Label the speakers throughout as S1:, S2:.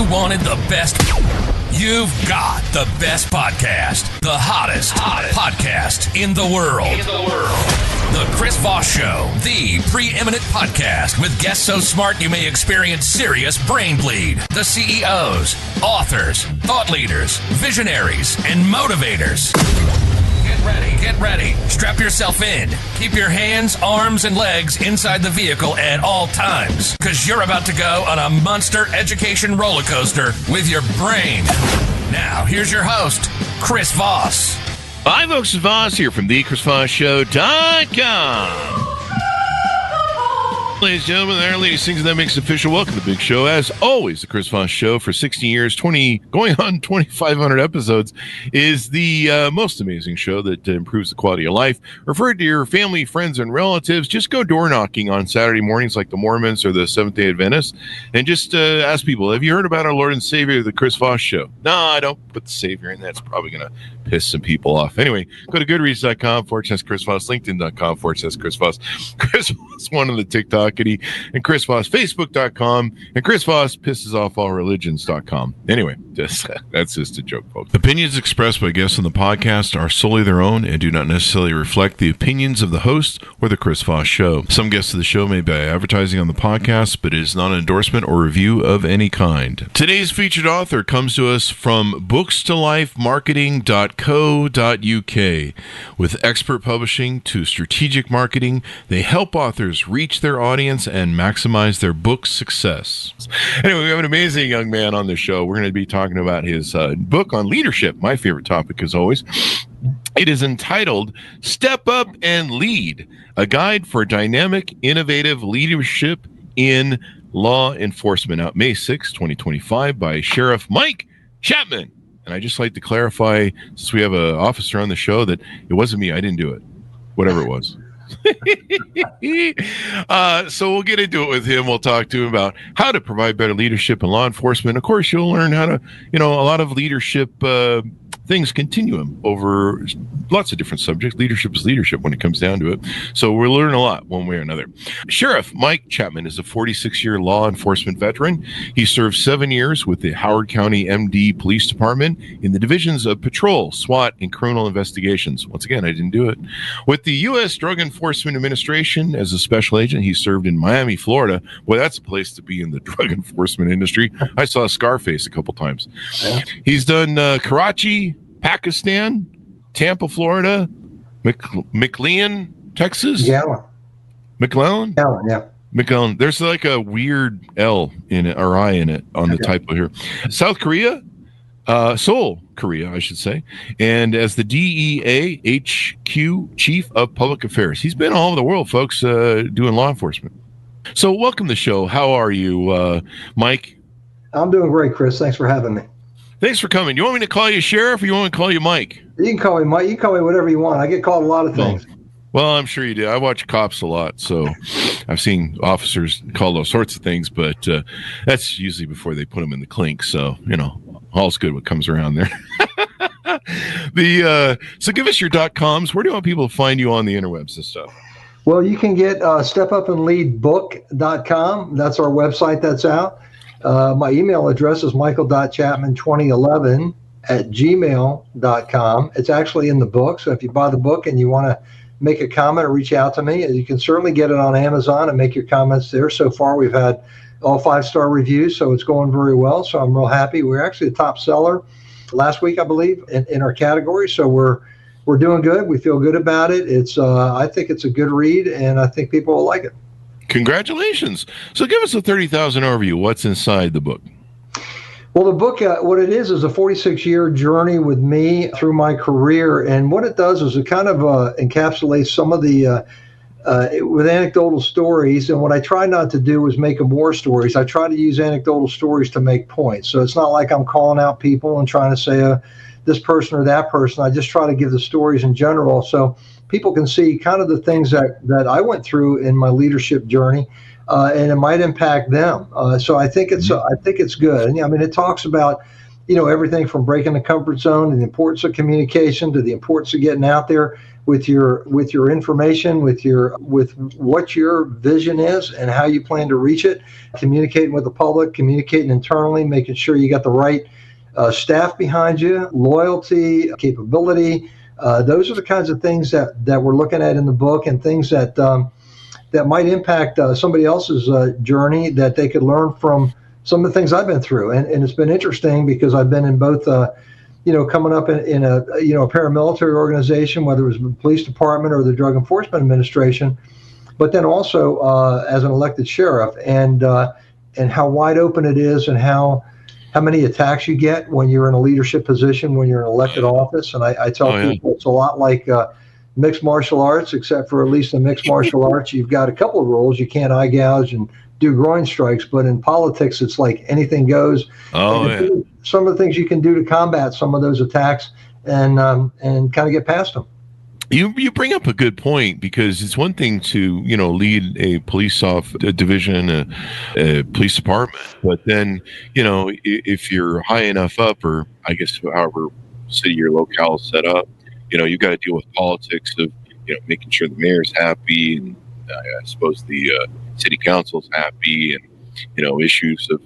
S1: you wanted the best, you've got the best podcast. The hottest podcast in the world. The Chris Voss Show, the preeminent podcast with guests so smart you may experience serious brain bleed. The CEOs, authors, thought leaders, visionaries, and motivators. Get ready. Strap yourself in. Keep your hands, arms, and legs inside the vehicle at all times, because you're about to go on a monster education roller coaster with your brain. Now, here's your host, Chris Voss.
S2: Hi, folks. It's Voss here from thechrisvossshow.com. Ladies and gentlemen, there, ladies, things that makes it official. Welcome to the big show. As always, the Chris Voss Show for 16 years, going on 2,500 episodes, is the most amazing show that improves the quality of life. Refer to your family, friends, and relatives. Just go door knocking on Saturday mornings like the Mormons or the Seventh-day Adventists, and just ask people, have you heard about our Lord and Savior, the Chris Voss Show? No, I don't put the Savior in. That's probably going to piss some people off. Anyway, go to goodreads.com/Chris Voss, LinkedIn.com/Chris Voss, Chris Voss one on the TikTok, and Chris Voss, Facebook.com, and Chris Voss pisses off all religions.com. Anyway, that's just a joke, folks. Opinions expressed by guests on the podcast are solely their own and do not necessarily reflect the opinions of the host or the Chris Voss Show. Some guests of the show may buy advertising on the podcast, but it is not an endorsement or review of any kind. Today's featured author comes to us from bookstolifemarketing.co.uk. With expert publishing to strategic marketing, they help authors reach their audience and maximize their book success. Anyway, we have an amazing young man on the show. We're going to be talking about his book on leadership, my favorite topic as always. It is entitled Step Up and Lead, a guide for dynamic, innovative leadership in law enforcement, out May 6, 2025 by Sheriff Mike Chapman. And I just like to clarify, since we have an officer on the show, that it wasn't me. I didn't do it, whatever it was. So we'll get into it with him. We'll talk to him about how to provide better leadership in law enforcement. Of course, you'll learn how to, a lot of leadership things continuum over lots of different subjects. Leadership is leadership when it comes down to it. So we'll learn a lot one way or another. Sheriff Mike Chapman is a 46-year law enforcement veteran. He served 7 years with the Howard County MD Police Department in the divisions of patrol, SWAT, and criminal investigations. Once again, I didn't do it. With the U.S. Drug Enforcement Administration as a special agent, he served in Miami, Florida. Boy, that's a place to be in the drug enforcement industry. I saw Scarface a couple times. Yeah. He's done Karachi, Pakistan, Tampa, Florida, McLean, Texas.
S3: Yeah.
S2: McLean?
S3: Yeah.
S2: McLean. There's like a weird L in it, or I in it on the typo here. South Korea, Seoul, Korea, I should say. And as the DEA HQ Chief of Public Affairs. He's been all over the world, folks, doing law enforcement. So welcome to the show. How are you, Mike?
S3: I'm doing great, Chris. Thanks for having me.
S2: Thanks for coming. You want me to call you Sheriff, or you want me to call you Mike?
S3: You can call me Mike. You can call me whatever you want. I get called a lot of things.
S2: Well, I'm sure you do. I watch cops a lot, so I've seen officers called all sorts of things, but that's usually before they put them in the clink. So, all's good what comes around there. So give us your .coms. Where do you want people to find you on the interwebs and stuff?
S3: Well, you can get stepupandleadbook.com. That's our website that's out. My email address is michael.chapman2011@gmail.com. It's actually in the book. So if you buy the book and you want to make a comment or reach out to me, you can certainly get it on Amazon and make your comments there. So far, we've had all 5-star reviews, so it's going very well. So I'm real happy. We're actually the top seller last week, I believe, in our category. So we're doing good. We feel good about it. It's I think it's a good read, and I think people will like it.
S2: Congratulations. So give us a 30,000 overview. What's inside the book?
S3: Well, the book, what it is a 46-year journey with me through my career. And what it does is it kind of encapsulates some of the, with anecdotal stories. And what I try not to do is make them war stories. I try to use anecdotal stories to make points. So it's not like I'm calling out people and trying to say this person or that person. I just try to give the stories in general so people can see kind of the things that I went through in my leadership journey. And it might impact them. So I think it's good. I mean, it talks about, everything from breaking the comfort zone, and the importance of communication, to the importance of getting out there with your information, with what your vision is and how you plan to reach it, communicating with the public, communicating internally, making sure you got the right staff behind you, loyalty, capability. Those are the kinds of things that we're looking at in the book, and things that might impact somebody else's journey, that they could learn from some of the things I've been through. And it's been interesting because I've been in both, coming up in a paramilitary organization, whether it was the police department or the Drug Enforcement Administration, but then also as an elected sheriff, and how wide open it is, and how many attacks you get when you're in a leadership position, when you're in elected office. And I tell people it's a lot like mixed martial arts, except for at least in mixed martial arts, you've got a couple of rules. You can't eye gouge and do groin strikes, but in politics, it's like anything goes. Some of the things you can do to combat some of those attacks, and kind of get past them.
S2: You bring up a good point, because it's one thing to lead a police division, a police department, but then if you're high enough up, or I guess however city or locale is set up, you've got to deal with politics of making sure the mayor's happy, and I suppose the city council's happy, and issues of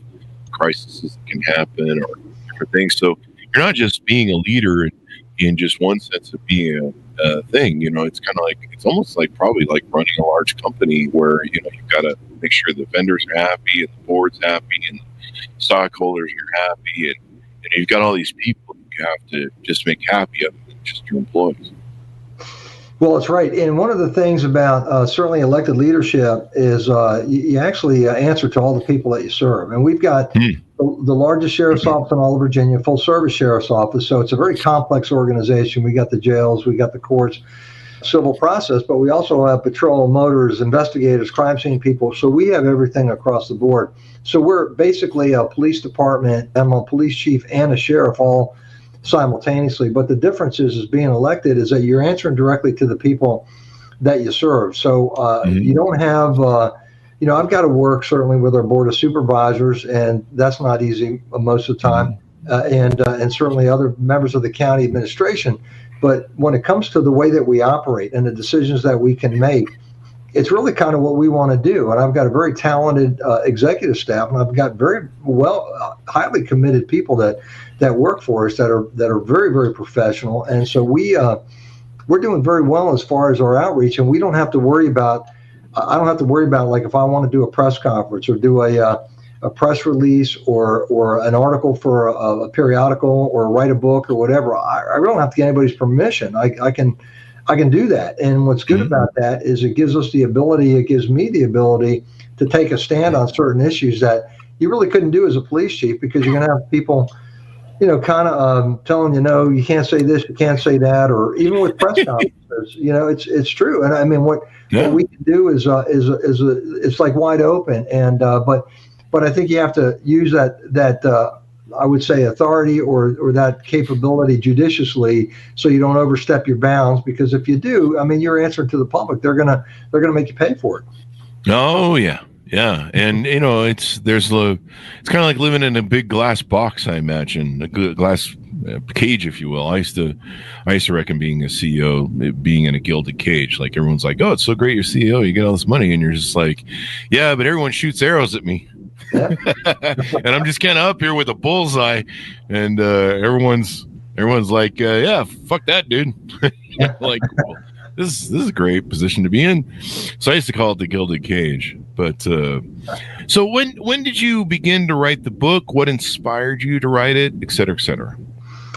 S2: crises that can happen, or different things. So you're not just being a leader in just one sense of being a thing. It's kind of like, it's almost like probably like running a large company, where you've got to make sure the vendors are happy, and the board's happy, and the stockholders are happy, and you've got all these people you have to just make happy, other than just your employees.
S3: Well, that's right. And one of the things about certainly elected leadership is you actually answer to all the people that you serve. And we've got the largest sheriff's office in all of Virginia, full service sheriff's office. So it's a very complex organization. We got the jails, we got the courts, civil process, but we also have patrol, motors, investigators, crime scene people. So we have everything across the board. So we're basically a police department, I'm a police chief and a sheriff all simultaneously. But the difference is being elected is that you're answering directly to the people that you serve. So you don't have, I've got to work certainly with our board of supervisors, and that's not easy most of the time, and certainly other members of the county administration. But when it comes to the way that we operate and the decisions that we can make, it's really kind of what we want to do. And I've got a very talented executive staff, and I've got very highly committed people that work for us that are very, very professional. And so we're doing very well as far as our outreach, and we don't have to worry about. I don't have to worry about, like, if I want to do a press conference or do a press release or an article for a periodical or write a book or whatever. I don't have to get anybody's permission. I can do that. And what's good about that is it gives me the ability to take a stand on certain issues that you really couldn't do as a police chief, because you're going to have people, kind of telling you can't say this, you can't say that, or even with press conferences, it's true. And I mean, what we can do is it's like wide open. And but I think you have to use that I would say authority or that capability judiciously, so you don't overstep your bounds. Because if you do, I mean, you're answering to the public. They're gonna make you pay for it. Oh yeah.
S2: Yeah, and it's kind of like living in a big glass box. I imagine a glass cage, if you will. I used to reckon being a CEO, being in a gilded cage. Like, everyone's like, "Oh, it's so great, you're CEO, you get all this money," and you're just like, "Yeah, but everyone shoots arrows at me." Yeah. And I'm just kind of up here with a bullseye, and everyone's like, "Yeah, fuck that, dude." Like, well, this is a great position to be in. So I used to call it the gilded cage. But so when did you begin to write the book? What inspired you to write it, et cetera, et cetera?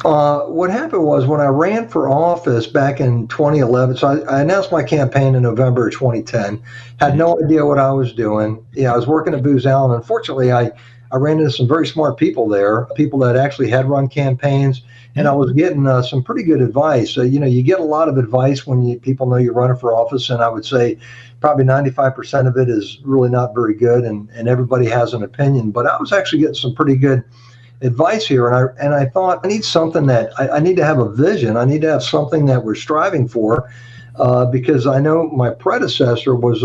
S3: What happened was, when I ran for office back in 2011, so I announced my campaign in November of 2010, had no idea what I was doing. I was working at Booz Allen. Unfortunately, I ran into some very smart people there, people that actually had run campaigns, and I was getting some pretty good advice. You get a lot of advice when people know you're running for office, and I would say probably 95% of it is really not very good, and everybody has an opinion. But I was actually getting some pretty good advice here, and I thought, I need something that I need to have a vision. I need to have something that we're striving for, because I know my predecessor was,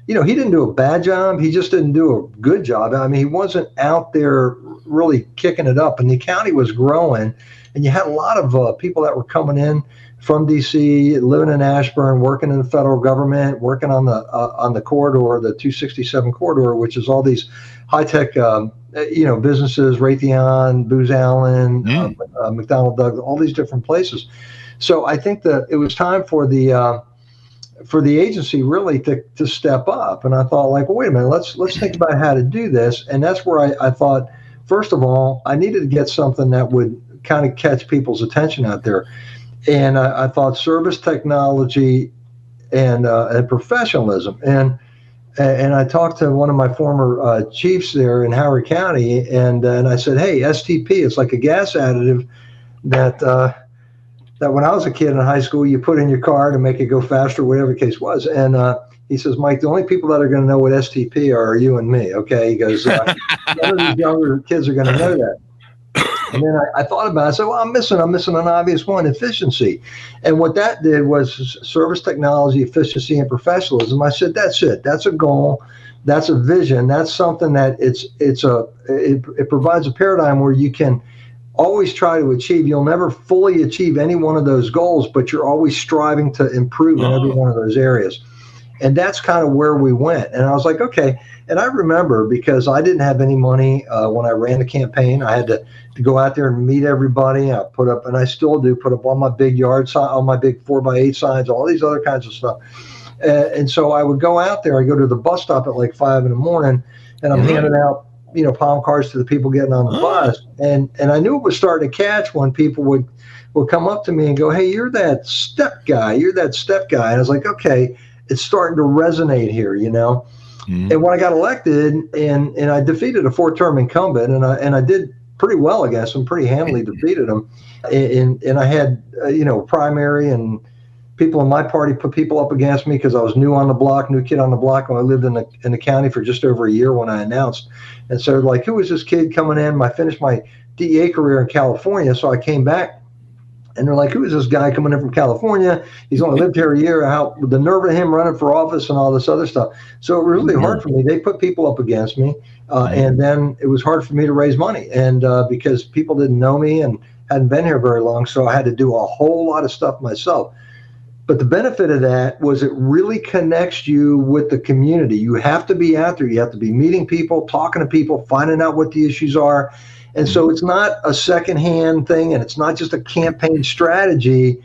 S3: he didn't do a bad job. He just didn't do a good job. I mean, he wasn't out there really kicking it up, and the county was growing, and you had a lot of people that were coming in from DC, living in Ashburn, working in the federal government, working on the corridor, the 267 corridor, which is all these high-tech, businesses, Raytheon, Booz Allen, McDonnell Douglas, all these different places. So I think that it was time for the agency really to step up. And I thought, like, well, wait a minute, let's think about how to do this. And that's where I thought, first of all, I needed to get something that would kind of catch people's attention out there. And I thought service technology and professionalism. And I talked to one of my former chiefs there in Howard County, and I said, hey, STP is like a gas additive that when I was a kid in high school, you put in your car to make it go faster, whatever the case was. And he says, Mike, the only people that are going to know what STP are you and me, okay? He goes, none of these younger kids are going to know that. And then I thought about it. I said, well, I'm missing an obvious one, efficiency. And what that did was service technology, efficiency, and professionalism. I said, that's it. That's a goal. That's a vision. That's something that it provides a paradigm where you can always try to achieve. You'll never fully achieve any one of those goals, but you're always striving to improve in every one of those areas. And that's kind of where we went. And I was like, okay. And I remember, because I didn't have any money when I ran the campaign, I had to go out there and meet everybody. I put up, and I still do, put up all my big yard signs, all my big 4x8 signs, all these other kinds of stuff. And so I would go out there. I go to the bus stop at like 5 a.m, and I'm handing out, palm cards to the people getting on the bus. And I knew it was starting to catch when people would come up to me and go, hey, you're that step guy. And I was like, okay, it's starting to resonate here, Mm-hmm. And when I got elected and I defeated a 4-term incumbent, and I did pretty well against him, pretty handily defeated him. And I had, primary, and people in my party put people up against me because I was new kid on the block when I lived in the county for just over a year when I announced. And so like, who was this kid coming in? I finished my DEA career in California. So I came back. And they're like, who is this guy coming in from California? He's only lived here a year. The nerve of him running for office and all this other stuff. So it was really hard for me. They put people up against me. And then it was hard for me to raise money. And because people didn't know me and hadn't been here very long. So I had to do a whole lot of stuff myself. But the benefit of that was it really connects you with the community. You have to be out there. You have to be meeting people, talking to people, finding out what the issues are. And so it's not a secondhand thing, and it's not just a campaign strategy.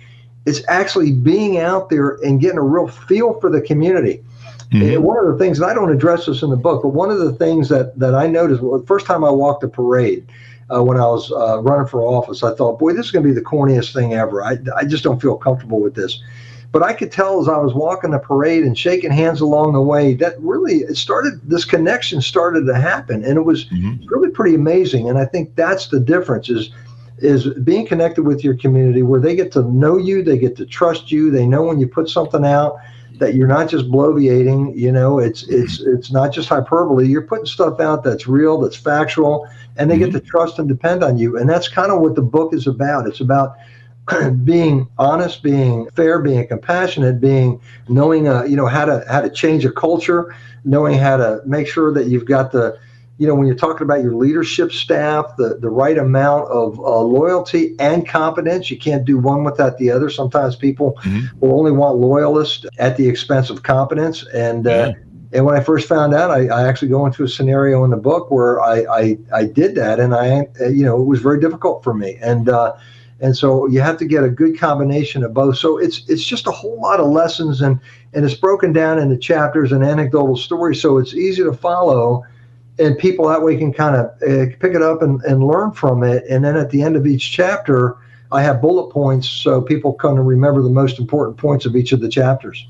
S3: It's actually being out there and getting a real feel for the community. Mm-hmm. And one of the things, and I don't address this in the book, but one of the things that I noticed, the first time I walked the parade when I was running for office, I thought, boy, this is going to be the corniest thing ever. I just don't feel comfortable with this. But I could tell as I was walking the parade and shaking hands along the way that really this connection started to happen. And it was really pretty amazing. And I think that's the difference is being connected with your community where they get to know you, they get to trust you. They know when you put something out that you're not just bloviating, it's not just hyperbole. You're putting stuff out that's real, that's factual, and they get to trust and depend on you. And that's kind of what the book is about. It's about being honest, being fair, being compassionate, knowing how to change a culture, knowing how to make sure that you've got when you're talking about your leadership staff, the right amount of loyalty and competence. You can't do one without the other. Sometimes people will only want loyalists at the expense of competence. And when I first found out, I actually go into a scenario in the book where I did that, and it was very difficult for me. And so you have to get a good combination of both. So it's just a whole lot of lessons, and it's broken down into chapters and anecdotal stories. So it's easy to follow, and people that way can kind of pick it up and learn from it. And then at the end of each chapter, I have bullet points so people kind of remember the most important points of each of the chapters.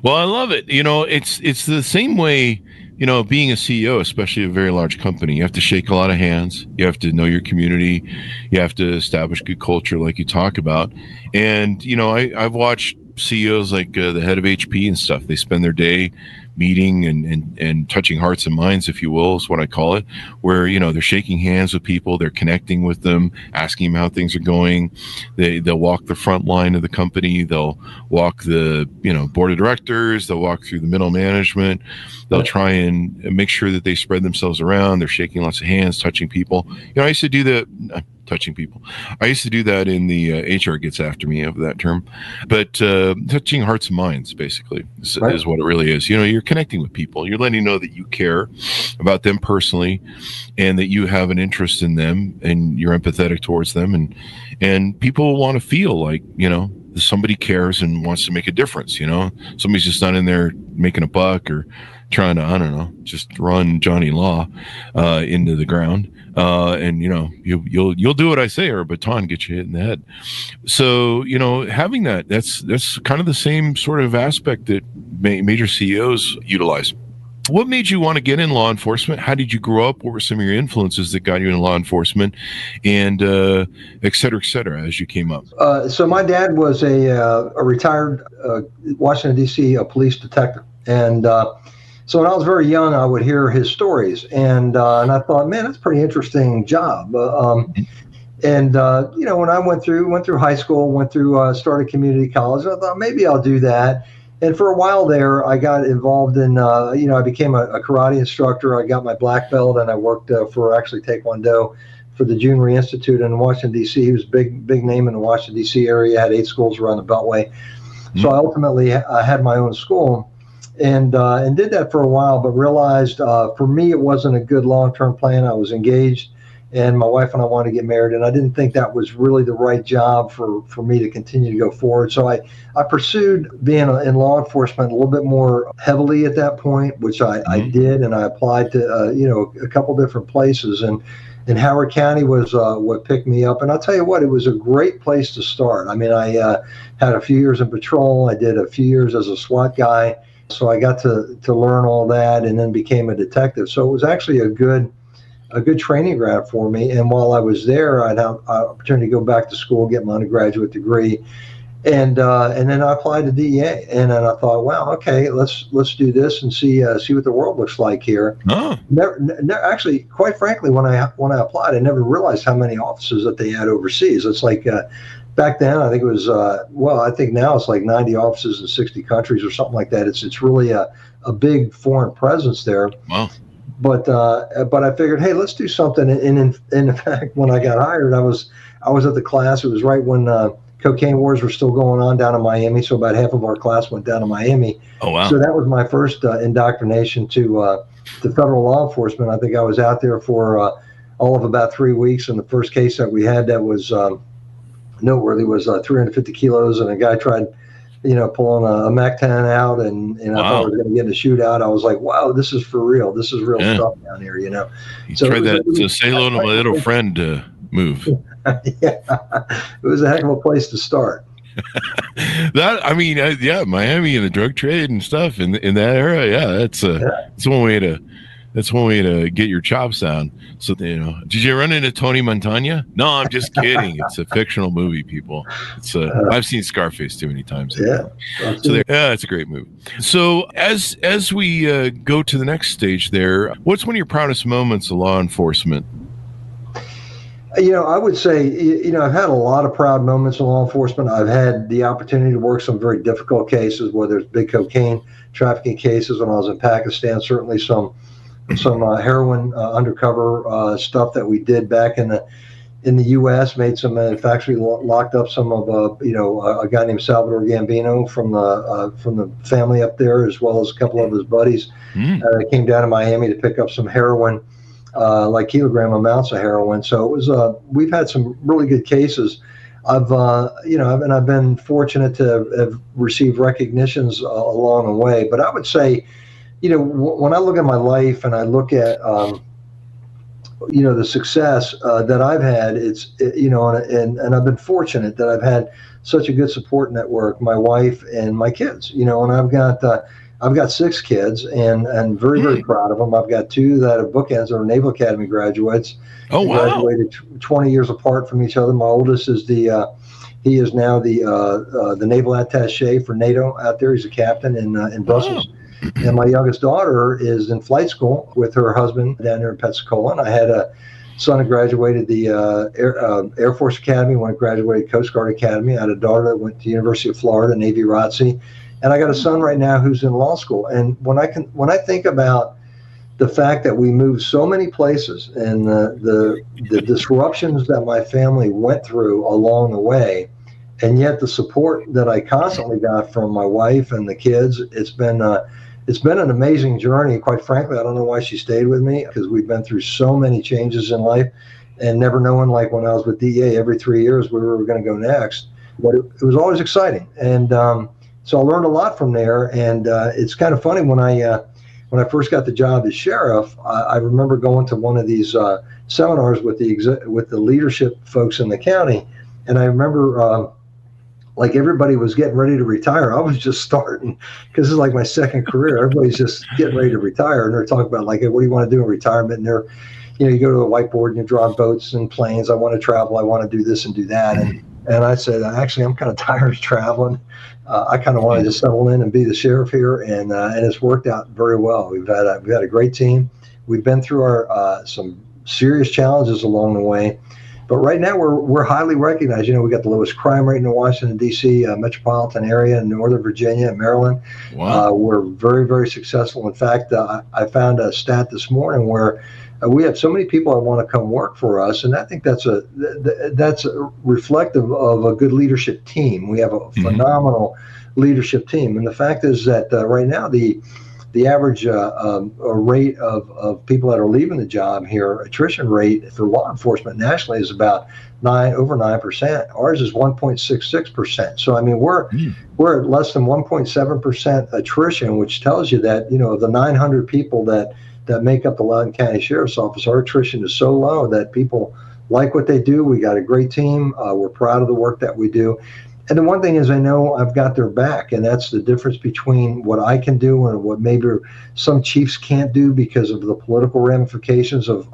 S2: Well, I love it. It's the same way, being a CEO, especially a very large company, you have to shake a lot of hands. You have to know your community. You have to establish good culture like you talk about. And, I've watched CEOs like the head of HP and stuff. They spend their day meeting and touching hearts and minds, if you will, is what I call it, where, they're shaking hands with people, they're connecting with them, asking them how things are going. They'll walk the front line of the company. They'll walk the, board of directors. They'll walk through the middle management. They'll try and make sure that they spread themselves around. They're shaking lots of hands, touching people. I used to do that. Touching people. I used to do that in the HR gets after me of that term, but touching hearts and minds basically is what it really is. You're connecting with people. You're letting know that you care about them personally, and that you have an interest in them, and you're empathetic towards them, and people want to feel like somebody cares and wants to make a difference. Somebody's just not in there making a buck or trying to, I don't know, just run Johnny Law into the ground. And you'll do what I say, or a baton gets you hit in the head. So, having that's kind of the same sort of aspect that major CEOs utilize. What made you want to get in law enforcement? How did you grow up? What were some of your influences that got you in law enforcement, and et cetera, as you came up?
S3: So my dad was a retired Washington, D.C. police detective. And so when I was very young, I would hear his stories. And I thought, man, that's a pretty interesting job. When I went through high school, started community college, I thought maybe I'll do that. And for a while there, I got involved in, I became a karate instructor. I got my black belt, and I worked for actually Taekwondo for the Junior Institute in Washington, D.C. He was a big name in the Washington, D.C. area, had 8 schools around the Beltway. So I ultimately had my own school and did that for a while, but realized for me it wasn't a good long-term plan. I was engaged, and my wife and I wanted to get married, and I didn't think that was really the right job for me to continue to go forward. So I pursued being in law enforcement a little bit more heavily at that point, which I did, and I applied to a couple different places, and Howard County was what picked me up. And I'll tell you what, it was a great place to start. I mean, I had a few years in patrol. I did a few years as a SWAT guy, so I got to learn all that, and then became a detective. So it was actually a good training ground for me. And while I was there, I had an opportunity to go back to school, get my undergraduate degree, and then I applied to DEA. And then I thought, wow, okay, let's do this and see what the world looks like here.
S2: Oh.
S3: Actually, quite frankly, when I applied, I never realized how many offices that they had overseas. It's like back then, I think it was I think now it's like 90 offices in 60 countries or something like that. It's really a big foreign presence there.
S2: Wow.
S3: But I figured, hey, let's do something. And in fact, when I got hired, I was at the class. It was right when cocaine wars were still going on down in Miami. So about half of our class went down to Miami.
S2: Oh, wow.
S3: So that was my first indoctrination to federal law enforcement. I think I was out there for all of about 3 weeks. And the first case that we had that was noteworthy was 350 kilos. And a guy tried pulling a MAC-10 out, and I thought I was going to get in a shootout. I was like, wow, this is for real. This is real stuff down here,
S2: You tried that say hello to my little friend move.
S3: Yeah, it was a heck of a place to start.
S2: Miami and the drug trade and stuff in that era. Yeah, that's one way to get your chops down. So, did you run into Tony Montana? No, I'm just kidding. It's a fictional movie, people. I've seen Scarface too many times.
S3: Yeah.
S2: It's a great movie. So as we go to the next stage there, what's one of your proudest moments of law enforcement?
S3: I would say, I've had a lot of proud moments in law enforcement. I've had the opportunity to work some very difficult cases, whether it's big cocaine trafficking cases when I was in Pakistan, certainly some heroin undercover stuff that we did back in the U.S. Made some actually locked up some of a guy named Salvador Gambino from the family up there, as well as a couple of his buddies. Came down to Miami to pick up some heroin, like kilogram amounts of heroin. So it was we've had some really good cases. I've been fortunate to have received recognitions along the way. But I would say, when I look at my life and I look at, the success that I've had, and I've been fortunate that I've had such a good support network, my wife and my kids, and I've got 6 kids and very, very proud of them. I've got 2 that are bookends that are Naval Academy graduates.
S2: Oh, wow.
S3: Graduated 20 years apart from each other. My oldest is he is now the naval attaché for NATO out there. He's a captain in Brussels. And my youngest daughter is in flight school with her husband down there in Pensacola. And I had a son who graduated the Air Force Academy, one who graduated Coast Guard Academy. I had a daughter that went to University of Florida, Navy ROTC. And I got a son right now who's in law school. And when I think about the fact that we moved so many places and the disruptions that my family went through along the way, and yet the support that I constantly got from my wife and the kids, it's been an amazing journey. Quite frankly, I don't know why she stayed with me, because we've been through so many changes in life, and never knowing, like when I was with DEA, every 3 years where we were going to go next. But it was always exciting, and so I learned a lot from there. And it's kind of funny, when I first got the job as sheriff, I remember going to one of these seminars with the leadership folks in the county, and I remember like everybody was getting ready to retire. I was just starting, because this is like my second career. Everybody's just getting ready to retire, and they're talking about, like, hey, what do you want to do in retirement? And they're, you go to the whiteboard and you draw boats and planes. I want to travel. I want to do this and do that. And I said, actually, I'm kind of tired of traveling. I kind of wanted to settle in and be the sheriff here, and it's worked out very well. We've had a great team. We've been through some serious challenges along the way, but right now we're highly recognized. We got the lowest crime rate in the Washington D.C. Metropolitan area, in Northern Virginia, and Maryland.
S2: Wow.
S3: We're very, very successful. In fact, I found a stat this morning where we have so many people that want to come work for us, and I think that's reflective of a good leadership team. We have a phenomenal leadership team, and the fact is that right now the average rate of people that are leaving the job here, attrition rate for law enforcement nationally, is about over 9%. Ours is 1.66%. So I mean, we're at less than 1.7% attrition, which tells you that of the 900 people that make up the Loudoun County Sheriff's Office, our attrition is so low that people like what they do. We got a great team. We're proud of the work that we do. And the one thing is, I know I've got their back, and that's the difference between what I can do and what maybe some chiefs can't do because of the political ramifications of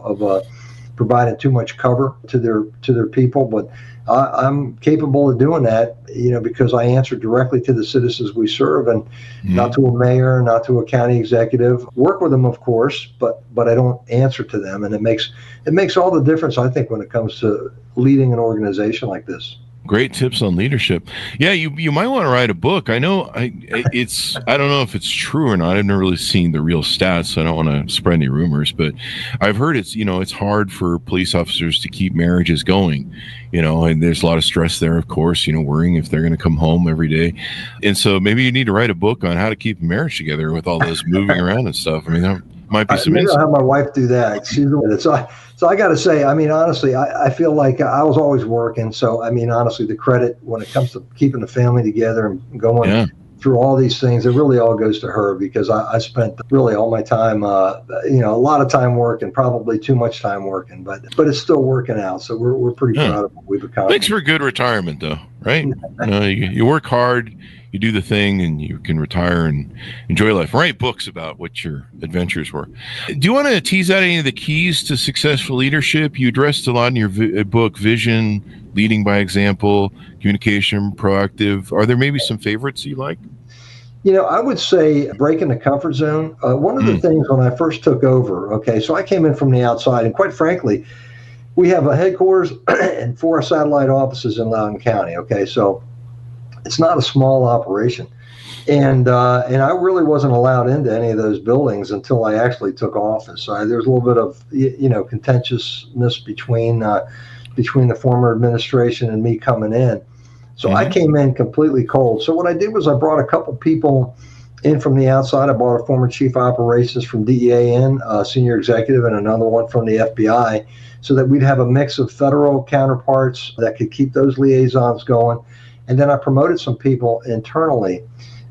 S3: providing too much cover to their people. But I'm capable of doing that, because I answer directly to the citizens we serve, and not to a mayor, not to a county executive. Work with them, of course, but I don't answer to them, and it makes all the difference, I think, when it comes to leading an organization like this.
S2: Great tips on leadership. Yeah, you might want to write a book. I know I don't know if it's true or not. I've never really seen the real stats, so I don't want to spread any rumors, but I've heard it's hard for police officers to keep marriages going, and there's a lot of stress there, of course, worrying if they're going to come home every day. And so maybe you need to write a book on how to keep a marriage together with all this moving around and stuff. I mean, that might be some
S3: maybe I'll have my wife do that. She's the one So I got to say, I mean, honestly, I feel like I was always working. So, I mean, honestly, the credit when it comes to keeping the family together and going through all these things, it really all goes to her, because I spent really all my time, a lot of time working, probably too much time working, but it's still working out. So we're pretty proud of what we've accomplished.
S2: Makes for a good retirement, though, right? You work hard, you do the thing, and you can retire and enjoy life. Write books about what your adventures were. Do you want to tease out any of the keys to successful leadership? You addressed a lot in your book: vision, leading by example, communication, proactive. Are there maybe some favorites you like?
S3: I would say breaking the comfort zone. One of the things when I first took over, so I came in from the outside, and quite frankly, we have a headquarters and 4 satellite offices in Loudoun County. So it's not a small operation. And I really wasn't allowed into any of those buildings until I actually took office. There was a little bit of, contentiousness between the former administration and me coming in. So I came in completely cold. So what I did was I brought a couple people in from the outside. I brought a former chief operations from DEA in, a senior executive, and another one from the FBI, so that we'd have a mix of federal counterparts that could keep those liaisons going. And then I promoted some people internally.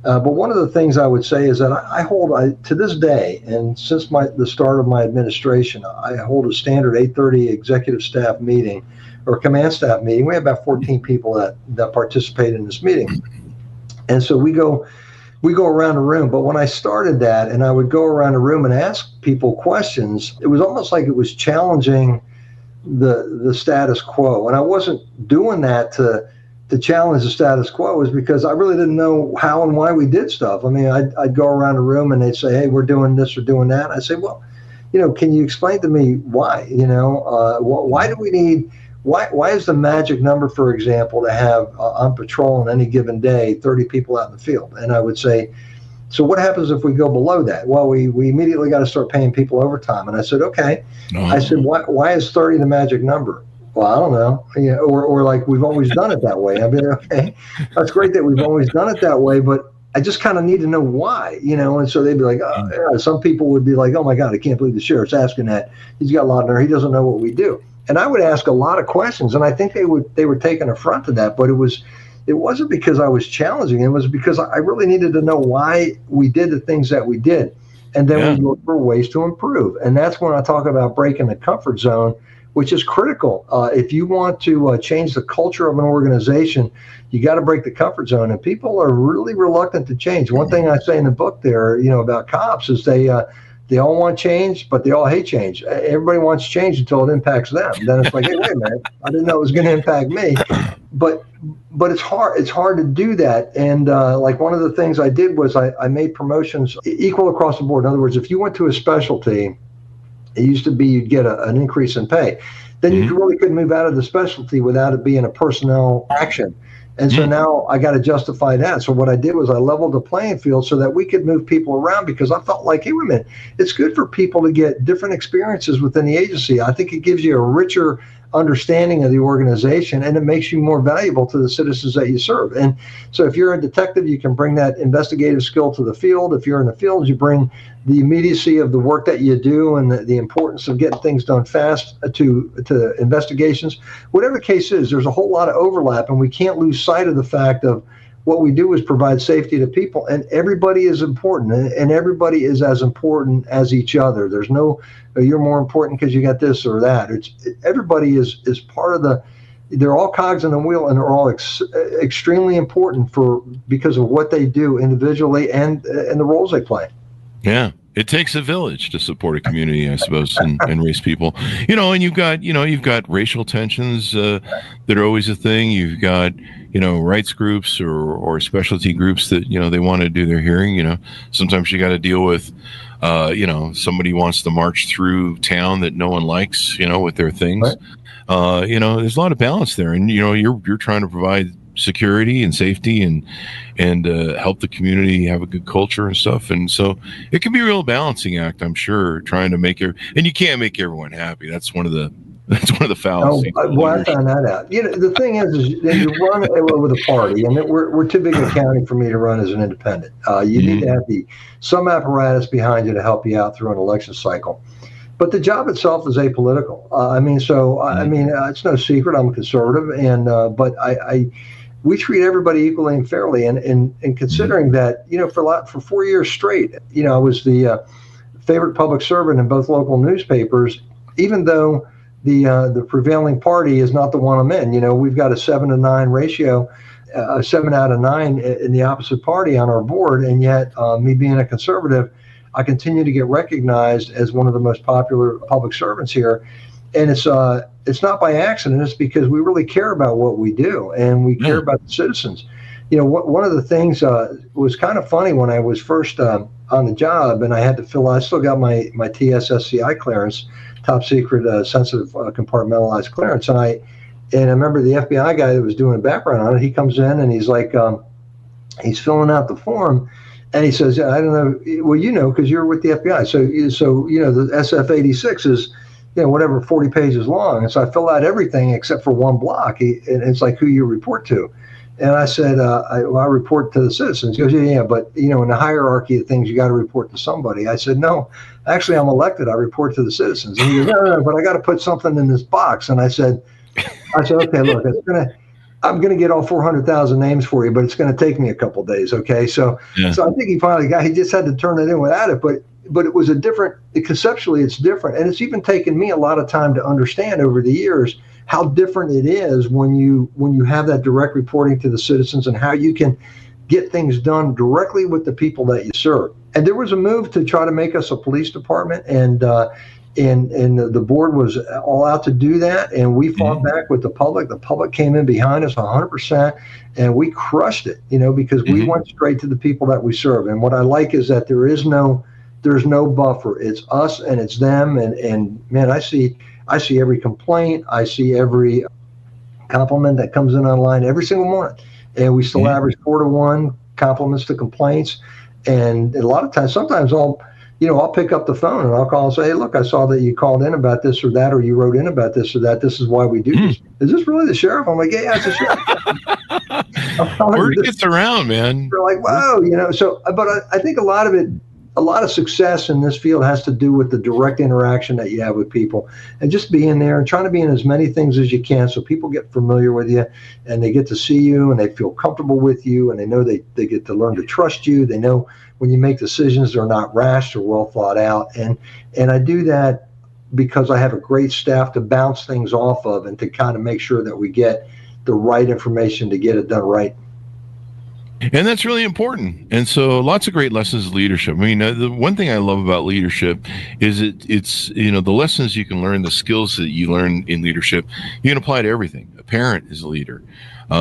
S3: But one of the things I would say is that I hold, to this day, and since the start of my administration, I hold a standard 8:30 executive staff meeting or command staff meeting. We have about 14 people that participate in this meeting. And so we go around the room. But when I started that, and I would go around the room and ask people questions, it was almost like it was challenging the status quo. And I wasn't doing that to to challenge the status quo is because I really didn't know how and why we did stuff. I mean, I'd go around the room and they'd say, hey, we're doing this or doing that. I say, well, can you explain to me why? Why do we need, why is the magic number, for example, to have on patrol on any given day 30 people out in the field? And I would say, so what happens if we go below that? Well, we immediately got to start paying people overtime. And I said, okay. I said, why is 30 the magic number? Well, I don't know, or like we've always done it that way. I mean, okay, that's great that we've always done it that way, but I just kind of need to know why, and so they'd be like, some people would be like, oh my God, I can't believe the sheriff's asking that. He's got a lot of nerve. He doesn't know what we do. And I would ask a lot of questions, and I think they were taking affront to that, but it wasn't because I was challenging. It was because I really needed to know why we did the things that we did. And then we look for ways to improve. And that's when I talk about breaking the comfort zone, which is critical. If you want to change the culture of an organization, you got to break the comfort zone. And people are really reluctant to change. One thing I say in the book there, about cops is they all want change, but they all hate change. Everybody wants change until it impacts them. Then it's like, hey, wait a minute, I didn't know it was going to impact me. But it's hard. It's hard to do that. And like one of the things I did was I made promotions equal across the board. In other words, if you went to a specialty, it used to be you'd get an increase in pay. Then you really couldn't move out of the specialty without it being a personnel action. And so now I got to justify that. So what I did was I leveled the playing field so that we could move people around, because I felt like, hey, wait a minute, it's good for people to get different experiences within the agency. I think it gives you a richer understanding of the organization, and it makes you more valuable to the citizens that you serve. And so if you're a detective, you can bring that investigative skill to the field. If you're in the field, you bring the immediacy of the work that you do and the importance of getting things done fast to investigations. Whatever the case is, there's a whole lot of overlap, and we can't lose sight of the fact of what we do is provide safety to people, and everybody is important, and everybody is as important as each other. There's no, you're more important because you got this or that. Everybody is part of they're all cogs in the wheel, and they're all extremely important because of what they do individually and the roles they play.
S2: Yeah. It takes a village to support a community, I suppose, and race people. And you've got racial tensions that are always a thing. You've got, rights groups or specialty groups that, they want to do their hearing. Sometimes you got to deal with, somebody wants to march through town that no one likes, with their things. Right. There's a lot of balance there, and you're trying to provide security and safety and help the community have a good culture and stuff. And so it can be a real balancing act, I'm sure, trying to and you can't make everyone happy. That's one of the fallacies.
S3: Well, I found that out. The thing is that you run with a party, and we're too big a county for me to run as an independent. You need to have some apparatus behind you to help you out through an election cycle. But the job itself is apolitical. It's no secret I'm a conservative, but we treat everybody equally and fairly. And considering that, for 4 years straight, I was the favorite public servant in both local newspapers, even though the prevailing party is not the one I'm in. We've got a 7-to-9 ratio, 7 out of 9 in the opposite party on our board. And yet me being a conservative, I continue to get recognized as one of the most popular public servants here. And it's not by accident. It's because we really care about what we do, and we care about the citizens. One of the things was kind of funny when I was first on the job, and I had to I still got my TSSCI clearance, top secret sensitive compartmentalized clearance. And I remember the FBI guy that was doing a background on it, he comes in and he's like, he's filling out the form. And he says, I don't know, well, because you're with the FBI. So the SF-86 is, whatever, 40 pages long. And so I fill out everything except for one block. And it's like who you report to. And I said, I report to the citizens. He goes, yeah, but, in the hierarchy of things, you got to report to somebody. I said, no, actually, I'm elected. I report to the citizens. And he goes, no, but I got to put something in this box. And I said, okay, look, I'm going to get all 400,000 names for you, but it's going to take me a couple days. Okay. So I think he just had to turn it in without it, but it was conceptually it's different. And it's even taken me a lot of time to understand over the years how different it is when you have that direct reporting to the citizens and how you can get things done directly with the people that you serve. And there was a move to try to make us a police department. And and the board was all out to do that, and we fought back with the public. The public came in behind us 100%, and we crushed it, because we went straight to the people that we serve. And what I like is that there's no buffer. It's us and it's them. And man, I see every complaint. I see every compliment that comes in online every single morning, and we still average 4-to-1 compliments to complaints. And a lot of times, sometimes I'll pick up the phone and I'll call and say, hey, look, I saw that you called in about this or that, or you wrote in about this or that. This is why we do this. Is this really the sheriff? I'm like, yeah, it's the sheriff.
S2: Word gets around, man.
S3: They're like, whoa, So, but I think a lot of success in this field has to do with the direct interaction that you have with people, and just being there and trying to be in as many things as you can, so people get familiar with you and they get to see you and they feel comfortable with you, and they know they get to learn to trust you. They know when you make decisions, they're not rash, they're well thought out. And I do that because I have a great staff to bounce things off of and to kind of make sure that we get the right information to get it done right.
S2: And that's really important. And so lots of great lessons of leadership. I mean, the one thing I love about leadership is it's the lessons you can learn, the skills that you learn in leadership, you can apply to everything. A parent is a leader.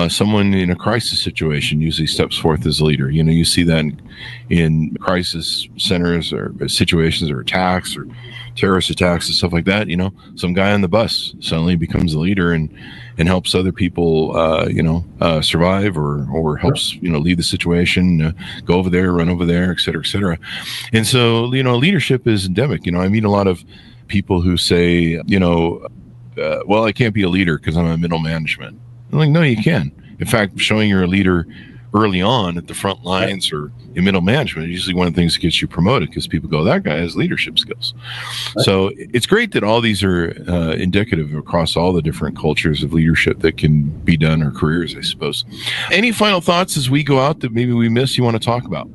S2: Someone in a crisis situation usually steps forth as a leader. You see that in crisis centers or situations or attacks or terrorist attacks and stuff like that. Some guy on the bus suddenly becomes a leader and helps other people, survive or helps, lead the situation, go over there, run over there, et cetera, et cetera. And so, leadership is endemic. I meet a lot of people who say, well, I can't be a leader because I'm a middle management. I'm like, no, you can. In fact, showing you're a leader early on at the front lines or in middle management is usually one of the things that gets you promoted, because people go, that guy has leadership skills. So it's great that all these are indicative across all the different cultures of leadership that can be done, or careers, I suppose. Any final thoughts as we go out that maybe we missed you want to talk about?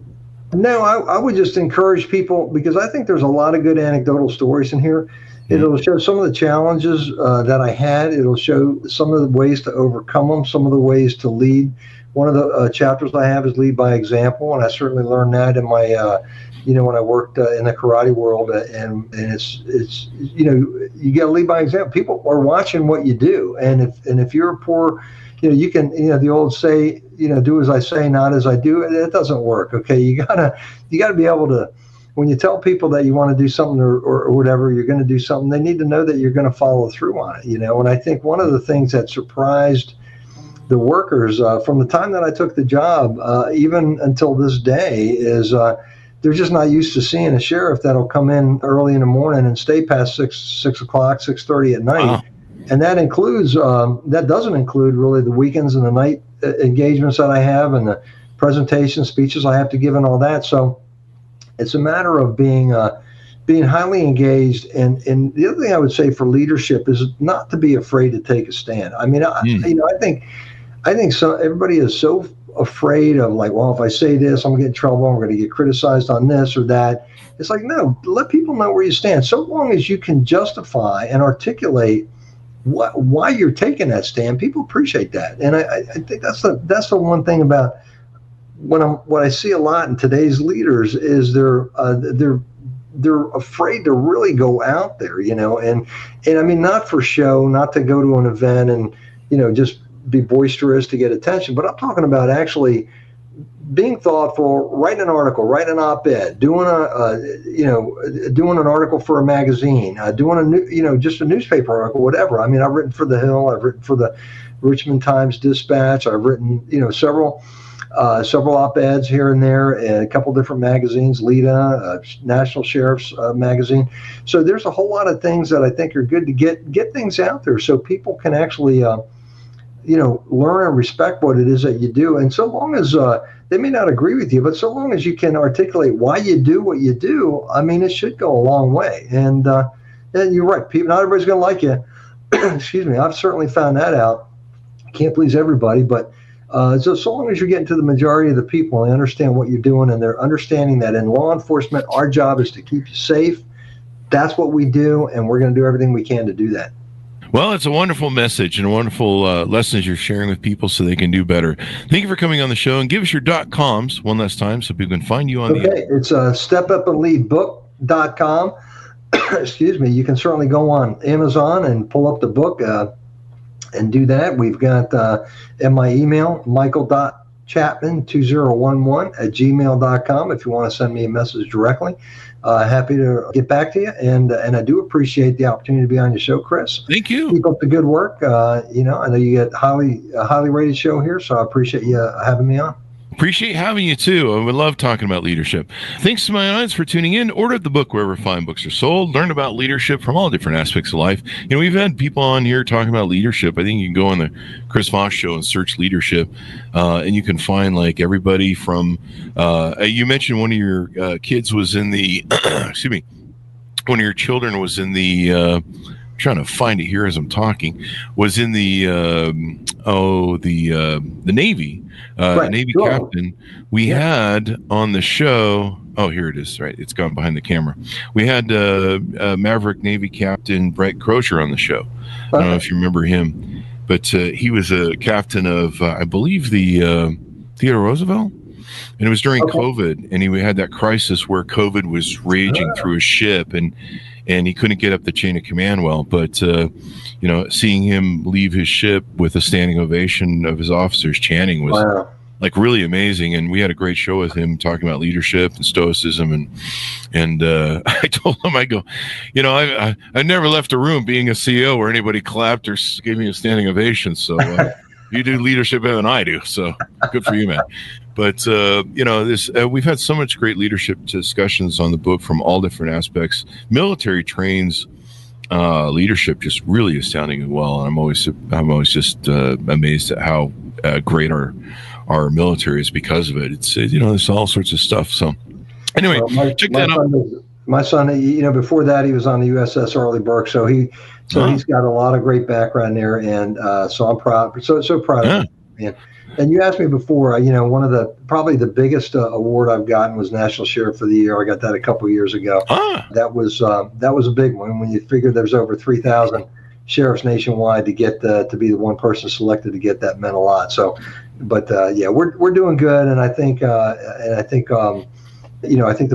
S3: No, I would just encourage people, because I think there's a lot of good anecdotal stories in here. It'll show some of the challenges that I had. It'll show some of the ways to overcome them, some of the ways to lead. One of the chapters I have is lead by example, and I certainly learned that in my, when I worked in the karate world. And it's you got to lead by example. People are watching what you do, and if you're a poor, you can, the old say, do as I say, not as I do. It doesn't work. Okay, you gotta be able to. When you tell people that you want to do something or whatever, you're going to do something, they need to know that you're going to follow through on it, And I think one of the things that surprised the workers from the time that I took the job, even until this day, is they're just not used to seeing a sheriff that'll come in early in the morning and stay past 6 o'clock, 6:30 at night. Wow. And that includes, that doesn't include really the weekends and the night engagements that I have and the presentation speeches I have to give and all that. So it's a matter of being highly engaged. And the other thing I would say for leadership is not to be afraid to take a stand. I mean, I think so. Everybody is so afraid of, like, well, if I say this, I'm going to get in trouble. I'm going to get criticized on this or that. It's like, no, let people know where you stand. So long as you can justify and articulate why you're taking that stand, people appreciate that. And I think that's the one thing about what I see a lot in today's leaders is they're afraid to really go out there, and I mean, not for show, not to go to an event and, just be boisterous to get attention, but I'm talking about actually being thoughtful, writing an article, writing an op-ed, doing an article for a magazine, doing just a newspaper article, whatever. I mean, I've written for The Hill, I've written for the Richmond Times-Dispatch, I've written, several op-eds here and there, and a couple different magazines, Lita, National Sheriff's Magazine. So there's a whole lot of things that I think are good to get things out there so people can actually, learn and respect what it is that you do. And so long as they may not agree with you, but so long as you can articulate why you do what you do, I mean, it should go a long way. And you're right, people, not everybody's going to like you. Excuse me, I've certainly found that out. Can't please everybody, but so long as you're getting to the majority of the people and they understand what you're doing, and they're understanding that in law enforcement, our job is to keep you safe. That's what we do, and we're going to do everything we can to do that.
S2: Well, it's a wonderful message and wonderful lessons you're sharing with people so they can do better. Thank you for coming on the show, and give us your .coms one last time so people can find you on the.
S3: Okay, it's stepupandleadbook.com. excuse me, you can certainly go on Amazon and pull up the book and do that. We've got in my email, michael.chapman2011@gmail.com if you want to send me a message directly. Happy to get back to you, and I do appreciate the opportunity to be on your show, Chris.
S2: Thank you.
S3: Keep up the good work. I know you get a highly rated show here, so I appreciate you having me on.
S2: Appreciate having you too. I would love talking about leadership. Thanks to my audience for tuning in. Order the book wherever fine books are sold. Learn about leadership from all different aspects of life. We've had people on here talking about leadership. I think you can go on the Chris Voss Show and search leadership, and you can find like everybody from. You mentioned one of your kids was in the. excuse me. One of your children was in the. Trying to find it here as I'm talking. Was in the Navy.
S3: Right.
S2: Navy captain. We had on the show. Oh, here it is. Right, it's gone behind the camera. We had Maverick Navy Captain Brett Crozier on the show. I don't know if you remember him, but he was a captain of, I believe, the Theodore Roosevelt. And it was during COVID, and he had that crisis where COVID was raging through his ship, and he couldn't get up the chain of command well. But seeing him leave his ship with a standing ovation of his officers chanting was like really amazing. And we had a great show with him talking about leadership and stoicism. And I told him, I go, I never left a room being a CEO where anybody clapped or gave me a standing ovation. So you do leadership better than I do. So good for you, man. But, we've had so much great leadership discussions on the book from all different aspects. Military trains leadership just really astounding well. And I'm always just amazed at how great our military is because of it. It's, there's all sorts of stuff. So anyway, check that out.
S3: My son, before that, he was on the USS Arleigh Burke. So he's got a lot of great background there. And so I'm proud. So proud of him, man. And you asked me before, one of probably the biggest award I've gotten was National Sheriff of the Year. I got that a couple years ago. That was a big one. When you figure there's over 3,000 sheriffs nationwide, to get to be the one person selected to get that meant a lot. So, but we're doing good, and I think the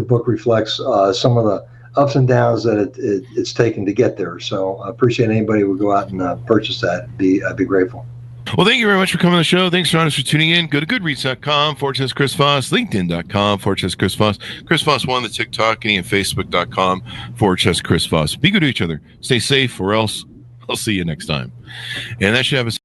S3: book reflects some of the ups and downs that it's taken to get there. So I appreciate anybody who would go out and purchase that. I'd be grateful.
S2: Well, thank you very much for coming on the show. Thanks for tuning in. Go to goodreads.com/Chris Voss, LinkedIn.com/Chris Voss, Chris Voss 1, the TikTok, and Facebook.com/Chris Voss. Be good to each other. Stay safe, or else I'll see you next time. And that should have us.